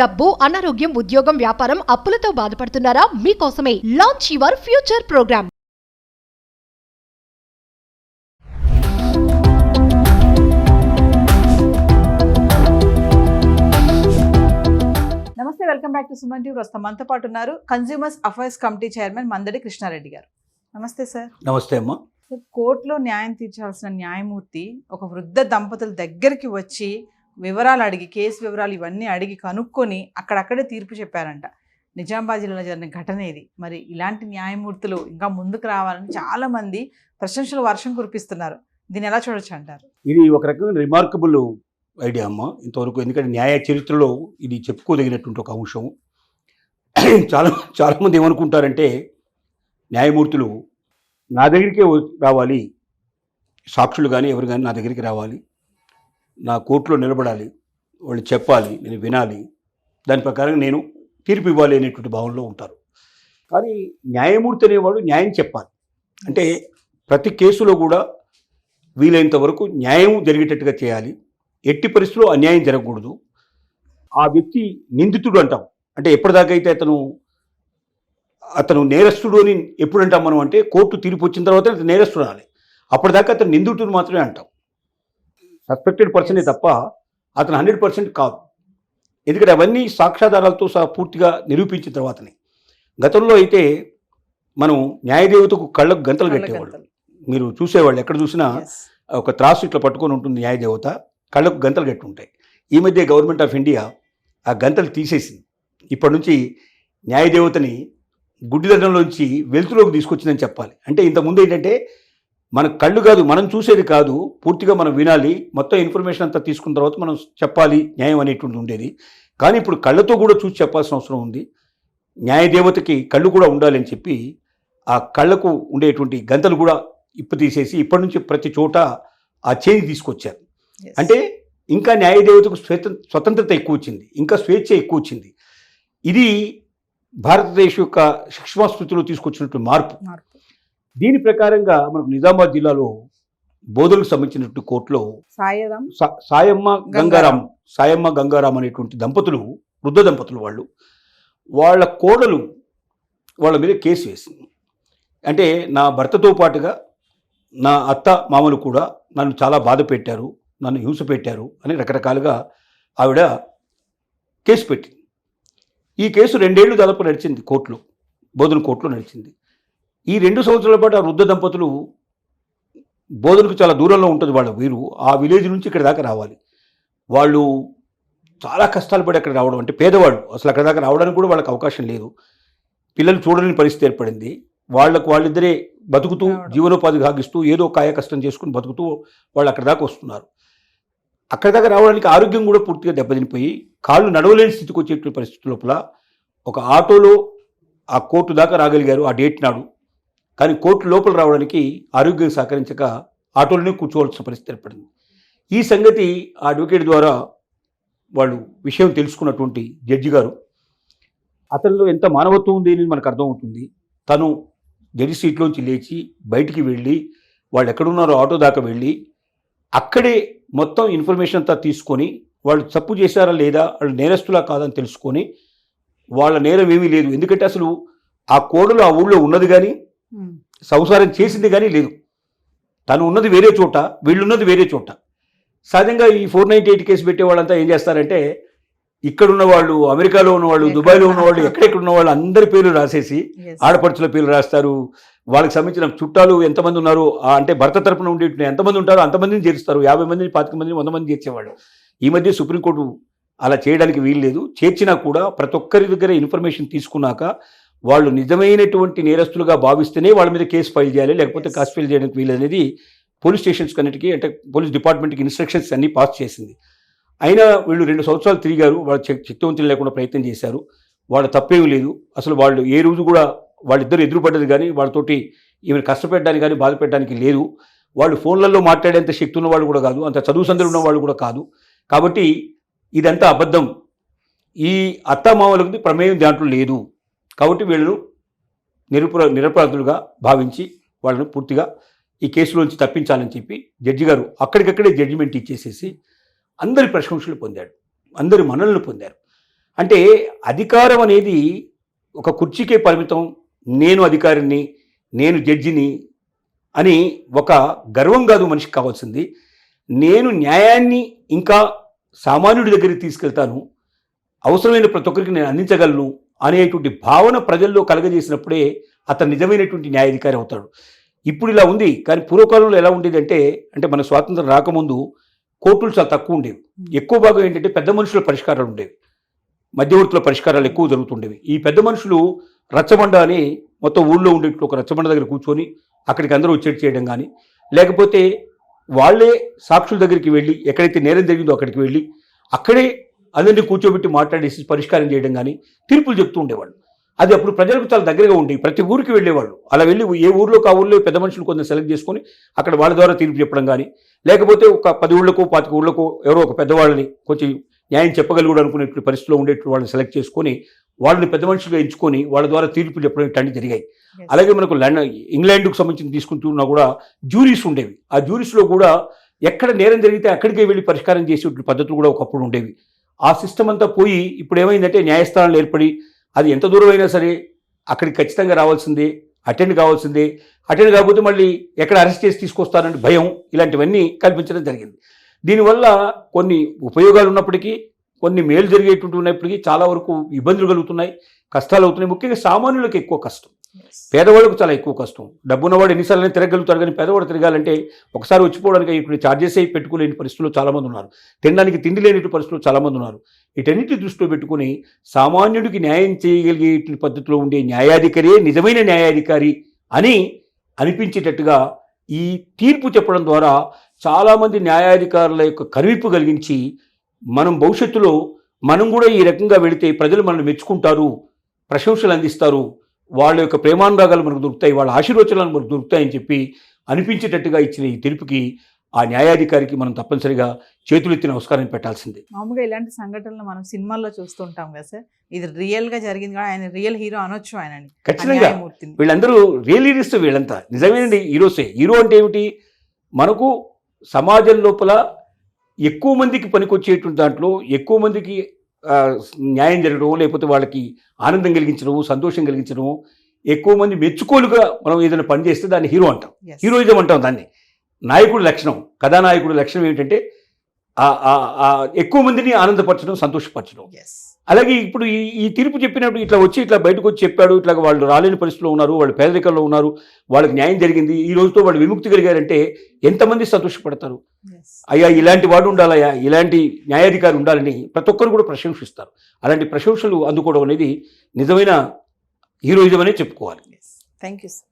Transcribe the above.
డబ్బు, అనారోగ్యం, ఉద్యోగం, వ్యాపారం, అప్పులతో బాధపడుతున్నారా? మీకోసమే లాంచ్ యువర్ ఫ్యూచర్ ప్రోగ్రామ్. నమస్తే, welcome back to Suman TV. ప్రస్తుతం మనతో పాటు ఉన్నారు consumers affairs committee chairman Mandadi Krishna Reddy గారు. నమస్తే సార్. నమస్తే అమ్మా. కోర్టులో న్యాయం తీర్చాల్సిన న్యాయమూర్తి ఒక వృద్ధ దంపతుల దగ్గరికి వచ్చి వివరాలు అడిగి, కేసు వివరాలు ఇవన్నీ అడిగి కనుక్కొని అక్కడక్కడే తీర్పు చెప్పారంట. నిజామాబాద్ జిల్లాలో జరిగిన ఘటన ఇది. మరి ఇలాంటి న్యాయమూర్తులు ఇంకా ముందుకు రావాలని చాలా మంది ప్రశంసలు వర్షం కురిపిస్తున్నారు. దీన్ని ఎలా చూడొచ్చు అంటారు? ఇది ఒక రకమైన రిమార్కబుల్ ఐడియా అమ్మ ఇంతవరకు. ఎందుకంటే న్యాయ చరిత్రలో ఇది చెప్పుకోదగినటువంటి ఒక అంశం. చాలామంది ఏమనుకుంటారంటే న్యాయమూర్తులు నా దగ్గరికే రావాలి, సాక్షులు కానీ ఎవరు కానీ నా దగ్గరికి రావాలి, నా కోర్టులో నిలబడాలి, వాళ్ళు చెప్పాలి, నేను వినాలి, దాని ప్రకారం నేను తీర్పు ఇవ్వాలి అనేటువంటి భావనలో ఉంటారు. కానీ న్యాయమూర్తి అనేవాడు న్యాయం చెప్పాలి. అంటే ప్రతి కేసులో కూడా వీలైనంత వరకు న్యాయం జరిగేటట్టుగా చేయాలి. ఎట్టి పరిస్థితుల్లో అన్యాయం జరగకూడదు. ఆ వ్యక్తి నిందితుడు అంటాం. అంటే ఎప్పటిదాకైతే అతను నేరస్తుడు అని ఎప్పుడు అంటాం మనం అంటే కోర్టు తీర్పు వచ్చిన తర్వాత అతను నేరస్తుడు అనాలి. అప్పటిదాకా అతను నిందితుడు మాత్రమే అంటాం. సస్పెక్టెడ్ పర్సనే తప్ప అతను 100% కాదు. ఎందుకంటే అవన్నీ సాక్ష్యాధారాలతో సహా పూర్తిగా నిరూపించిన తర్వాతనే. గతంలో అయితే మనం న్యాయదేవతకు కళ్ళకు గంతలు కట్టేవాళ్ళు. మీరు చూసేవాళ్ళు, ఎక్కడ చూసినా ఒక త్రాసు ఇట్లా పట్టుకొని ఉంటుంది న్యాయదేవత, కళ్ళకు గంతలు కట్టి ఉంటాయి. ఈ మధ్య గవర్నమెంట్ ఆఫ్ ఇండియా ఆ గంతలు తీసేసింది. ఇప్పటి నుంచి న్యాయదేవతని గుడ్డిదండంలోంచి వెలుతులోకి తీసుకొచ్చిందని చెప్పాలి. అంటే ఇంతకుముందు ఏంటంటే మన కళ్ళు కాదు, మనం చూసేది కాదు, పూర్తిగా మనం వినాలి, మొత్తం ఇన్ఫర్మేషన్ అంతా తీసుకున్న తర్వాత మనం చెప్పాలి న్యాయం అనేటువంటి ఉండేది. కానీ ఇప్పుడు కళ్ళతో కూడా చూసి చెప్పాల్సిన అవసరం ఉంది. న్యాయదేవతకి కళ్ళు కూడా ఉండాలి అని చెప్పి ఆ కళ్ళకు ఉండేటువంటి గంతలు కూడా తీసేసి ఇప్పటి నుంచి ప్రతి చోట ఆ చేంజ్ తీసుకొచ్చారు. అంటే ఇంకా న్యాయదేవతకు స్వతంత్రత ఎక్కువ వచ్చింది, ఇంకా స్వేచ్ఛ ఎక్కువ వచ్చింది. ఇది భారతదేశం యొక్క శిక్షాస్మృతిలో తీసుకొచ్చినటువంటి మార్పు. దీని ప్రకారంగా మనకు నిజామాబాద్ జిల్లాలో బోధనకు సంబంధించినటువంటి కోర్టులో సాయమ్మ గంగారాం అనేటువంటి దంపతులు, వృద్ధ దంపతులు, వాళ్ళ కోడలు వాళ్ళ మీద కేసు వేసింది. అంటే నా భర్తతో పాటుగా నా అత్త మామలు కూడా నన్ను చాలా బాధ పెట్టారు, నన్ను హింస పెట్టారు అని రకరకాలుగా ఆవిడ కేసు పెట్టింది. ఈ కేసు 2 ఏళ్ళు దాదాపు నడిచింది కోర్టులో, బోధన కోర్టులో నడిచింది. ఈ 2 సంవత్సరాల పాటు ఆ వృద్ధ దంపతులు బోధనకు చాలా దూరంలో ఉంటుంది వాళ్ళ వీరు. ఆ విలేజ్ నుంచి ఇక్కడ దాకా రావాలి. వాళ్ళు చాలా కష్టాలు పడి అక్కడ రావడం, అంటే పేదవాళ్ళు, అసలు అక్కడ దాకా రావడానికి కూడా వాళ్ళకి అవకాశం లేదు. పిల్లలు చూడలేని పరిస్థితి ఏర్పడింది. వాళ్ళిద్దరే బతుకుతూ జీవనోపాధి సాగిస్తూ ఏదో కాయ కష్టం చేసుకుని బతుకుతూ వాళ్ళు అక్కడ దాకా వస్తున్నారు. అక్కడ దాకా రావడానికి ఆరోగ్యం కూడా పూర్తిగా దెబ్బతినిపోయి కాళ్ళు నడవలేని స్థితికి వచ్చేటువంటి పరిస్థితి లోపల ఒక ఆటోలో ఆ కోర్టు దాకా రాగలిగారు ఆ డేట్ నాడు. కానీ కోర్టు లోపల రావడానికి ఆరోగ్యం సహకరించక ఆటోలోనే కూర్చోవాల్సిన పరిస్థితి ఏర్పడింది. ఈ సంగతి ఆ అడ్వకేట్ ద్వారా వాళ్ళు విషయం తెలుసుకున్నటువంటి జడ్జి గారు, అతనిలో ఎంత మానవత్వం ఉంది అని మనకు అర్థమవుతుంది. తను జడ్జి సీట్లోంచి లేచి బయటికి వెళ్ళి వాళ్ళు ఎక్కడున్నారో ఆటో దాకా వెళ్ళి అక్కడే మొత్తం ఇన్ఫర్మేషన్ అంతా తీసుకొని వాళ్ళు తప్పు చేశారా లేదా, వాళ్ళు నేరస్తులా కాదని తెలుసుకొని వాళ్ళ నేరం ఏమీ లేదు. ఎందుకంటే అసలు ఆ కోడలు ఆ ఊళ్ళో ఉన్నది కానీ సంసారం చేసింది కానీ లేదు. తను ఉన్నది వేరే చోట, వీళ్ళున్నది వేరే చోట. సహజంగా ఈ 498 కేసు పెట్టే వాళ్ళంతా ఏం చేస్తారంటే ఇక్కడున్న వాళ్ళు, అమెరికాలో ఉన్నవాళ్ళు, దుబాయ్లో ఉన్నవాళ్ళు, ఎక్కడెక్కడ ఉన్న వాళ్ళు అందరి పేర్లు రాసేసి ఆడపడుచుల పేర్లు రాస్తారు. వాళ్ళకి సంబంధించిన చుట్టాలు ఎంతమంది ఉన్నారు, అంటే భర్త తరపున ఉండే ఎంతమంది ఉంటారో అంతమందిని చేరుస్తారు. 50 మందిని, 25 మందిని, 100 మంది చేర్చేవాళ్ళు. ఈ మధ్య సుప్రీంకోర్టు అలా చేయడానికి వీలు లేదు. చేర్చినా కూడా ప్రతి ఒక్కరి దగ్గర ఇన్ఫర్మేషన్ తీసుకున్నాక వాళ్ళు నిజమైనటువంటి నేరస్తులుగా భావిస్తేనే వాళ్ళ మీద కేసు ఫైల్ చేయాలి, లేకపోతే కేసు ఫైల్ చేయడానికి వీలు అనేది పోలీస్ స్టేషన్స్ కన్నిటికీ, అంటే పోలీస్ డిపార్ట్మెంట్కి ఇన్స్ట్రక్షన్స్ అన్నీ పాస్ చేసింది. అయినా వీళ్ళు 2 సంవత్సరాలు తిరిగారు, వాళ్ళు శక్తివంతులు లేకుండా ప్రయత్నం చేశారు. వాళ్ళ తప్పేమీ లేదు. అసలు వాళ్ళు ఏ రోజు కూడా వాళ్ళిద్దరు ఎదురుపడ్డది కానీ వాళ్ళతోటి ఈమెను కష్టపెట్టడానికి కానీ బాధ పెట్టడానికి లేదు. వాళ్ళు ఫోన్లలో మాట్లాడేంత శక్తి ఉన్న వాళ్ళు కూడా కాదు, అంత చదువు సందులు ఉన్న వాళ్ళు కూడా కాదు. కాబట్టి ఇదంతా అబద్ధం. ఈ అత్తమామలకు ప్రమేయం దాంట్లో లేదు. కాబట్టి వీళ్ళను నిరపరాధులుగా భావించి వాళ్ళను పూర్తిగా ఈ కేసులోంచి తప్పించాలని చెప్పి జడ్జి గారు అక్కడికక్కడే జడ్జిమెంట్ ఇచ్చేసేసి అందరి ప్రశంసలు పొందాడు, అందరి మన్ననలు పొందారు. అంటే అధికారం అనేది ఒక కుర్చీకే పరిమితం, నేను అధికారిని, నేను జడ్జిని అని ఒక గర్వం కాదు మనిషికి కావాల్సింది. నేను న్యాయాన్ని ఇంకా సామాన్యుడి దగ్గరికి తీసుకెళ్తాను, అవసరమైన ప్రతి ఒక్కరికి నేను అందించగలను అనేటువంటి భావన ప్రజల్లో కలగజేసినప్పుడే అతను నిజమైనటువంటి న్యాయాధికారి అవుతాడు. ఇప్పుడు ఇలా ఉంది, కానీ పూర్వకాలంలో ఎలా ఉండేది అంటే మన స్వాతంత్రం రాకముందు కోర్టులు చాలా తక్కువ ఉండేవి. ఎక్కువ భాగం ఏంటంటే పెద్ద మనుషుల పరిష్కారాలు ఉండేవి, మధ్యవర్తుల పరిష్కారాలు ఎక్కువ జరుగుతుండేవి. ఈ పెద్ద మనుషులు రచ్చబండ అని మొత్తం ఊళ్ళో ఉండే ఒక రచ్చబండ దగ్గర కూర్చొని అక్కడికి అందరూ వచ్చేటి చేయడం కానీ, లేకపోతే వాళ్ళే సాక్షుల దగ్గరికి వెళ్ళి ఎక్కడైతే నేరం జరిగిందో అక్కడికి వెళ్ళి అక్కడే అందరినీ కూర్చోబెట్టి మాట్లాడేసి పరిష్కారం చేయడం కానీ, తీర్పులు చెప్తూ ఉండేవాళ్ళు. అది అప్పుడు ప్రజలకు చాలా దగ్గరగా ఉండేవి. ప్రతి ఊరికి వెళ్ళేవాళ్ళు. అలా వెళ్ళి ఏ ఊర్లోకి ఆ ఊర్లో పెద్ద మనుషులు కొంచెం సెలెక్ట్ చేసుకొని అక్కడ వాళ్ళ ద్వారా తీర్పు చెప్పడం కానీ, లేకపోతే ఒక 10 ఊళ్ళకో 25 ఊళ్ళకో ఎవరో ఒక పెద్దవాళ్ళని కొంచెం న్యాయం చెప్పగలుగుడు అనుకునేటువంటి పరిస్థితిలో ఉండేటువంటి వాళ్ళని సెలెక్ట్ చేసుకొని వాళ్ళని పెద్ద మనుషులుగా ఎంచుకొని వాళ్ళ ద్వారా తీర్పులు చెప్పడం ఇట్లాంటివి జరిగాయి. అలాగే మనకు ఇంగ్లాండ్కు సంబంధించి తీసుకుంటున్నా కూడా జ్యూరీస్ ఉండేవి. ఆ జ్యూరీస్లో కూడా ఎక్కడ నేరం జరిగితే అక్కడికే వెళ్ళి పరిష్కారం చేసేటువంటి పద్ధతులు కూడా ఒకప్పుడు ఉండేవి. ఆ సిస్టమ్ అంతా పోయి ఇప్పుడు ఏమైందంటే న్యాయస్థానాలు ఏర్పడి అది ఎంత దూరం అయినా సరే అక్కడికి ఖచ్చితంగా రావాల్సిందే, అటెండ్ కావాల్సిందే. అటెండ్ కాకపోతే మళ్ళీ ఎక్కడ అరెస్ట్ చేసి తీసుకొస్తారని భయం, ఇలాంటివన్నీ కల్పించడం జరిగింది. దీనివల్ల కొన్ని ఉపయోగాలు ఉన్నప్పటికీ, కొన్ని మేలు జరిగేటువంటి ఉన్నప్పటికీ చాలా వరకు ఇబ్బందులు కలుగుతున్నాయి, కష్టాలు అవుతున్నాయి. ముఖ్యంగా సామాన్యులకు ఎక్కువ కష్టం, పేదవాళ్ళకు చాలా ఎక్కువ కష్టం. డబ్బున్నవాడు ఎన్నిసార్లు తిరగలుగుతారు, కానీ పేదవాడు తిరగాలంటే ఒకసారి వచ్చిపోవడానికి ఇప్పుడు ఛార్జెస్ అయి పెట్టుకోలేని పరిస్థితుల్లో చాలామంది ఉన్నారు. తినడానికి తిండి లేని పరిస్థితుల్లో చాలామంది ఉన్నారు. వీటన్నిటి దృష్టిలో పెట్టుకుని సామాన్యుడికి న్యాయం చేయగలిగే పద్ధతిలో ఉండే న్యాయాధికారే నిజమైన న్యాయాధికారి అని అనిపించేటట్టుగా ఈ తీర్పు చెప్పడం ద్వారా చాలామంది న్యాయాధికారుల యొక్క కనువిప్పు కలిగించి మనం భవిష్యత్తులో మనం కూడా ఈ రకంగా వెళితే ప్రజలు మనల్ని మెచ్చుకుంటారు, ప్రశంసలు అందిస్తారు, వాళ్ళ యొక్క ప్రేమానురాగాలు మనకు దొరుకుతాయి, వాళ్ళ ఆశీర్వచనాలు మనకు దొరుకుతాయని చెప్పి అనిపించేటట్టుగా ఇచ్చిన ఈ తీర్పుకి ఆ న్యాయాధికారికి మనం తప్పనిసరిగా చేతులెత్తి నమస్కారం పెట్టాల్సిందే. మామూలుగా ఇలాంటి సంఘటనలు మనం సినిమాల్లో చూస్తుంటాం కదా సార్, ఇది రియల్గా జరిగింది కూడా, ఆయన రియల్ హీరో అనొచ్చు ఆయనని. ఖచ్చితంగా వీళ్ళందరూ రియల్ హీరోస్, వీళ్ళంతా నిజమైన హీరోసే. హీరో అంటే ఏమిటి, మనకు సమాజం లోపల ఎక్కువ మందికి పనికొచ్చేటువంటి దాంట్లో ఎక్కువ మందికి న్యాయం జరగడం, లేకపోతే వాళ్ళకి ఆనందం కలిగించడము, సంతోషం కలిగించడము, ఎక్కువ మంది మెచ్చుకోలుగా మనం ఏదైనా పని చేస్తే దాన్ని హీరో అంటాం, హీరోయిజం అంటాం దాన్ని. నాయకుడి లక్షణం, కథానాయకుడి లక్షణం ఏమిటంటే ఎక్కువ మందిని ఆనందపరచడం, సంతోషపరచడం. అలాగే ఇప్పుడు ఈ తీర్పు చెప్పినప్పుడు ఇట్లా వచ్చి ఇట్లా బయటకు వచ్చి చెప్పాడు, ఇట్లా వాళ్ళు రాలేని పరిస్థితిలో ఉన్నారు, వాళ్ళు పేదరికంలో ఉన్నారు, వాళ్ళకి న్యాయం జరిగింది, ఈ రోజుతో వాళ్ళు విముక్తి కలిగారంటే ఎంతమంది సంతోషపడతారు. అయ్యా ఇలాంటి వాడు ఉండాలయ్యా, ఇలాంటి న్యాయాధికారి ఉండాలని ప్రతి ఒక్కరు కూడా ప్రశంసిస్తారు. అలాంటి ప్రశంసలు అందుకోవడం అనేది నిజమైన హీరోయిజం అనే చెప్పుకోవాలి. Thank you sir.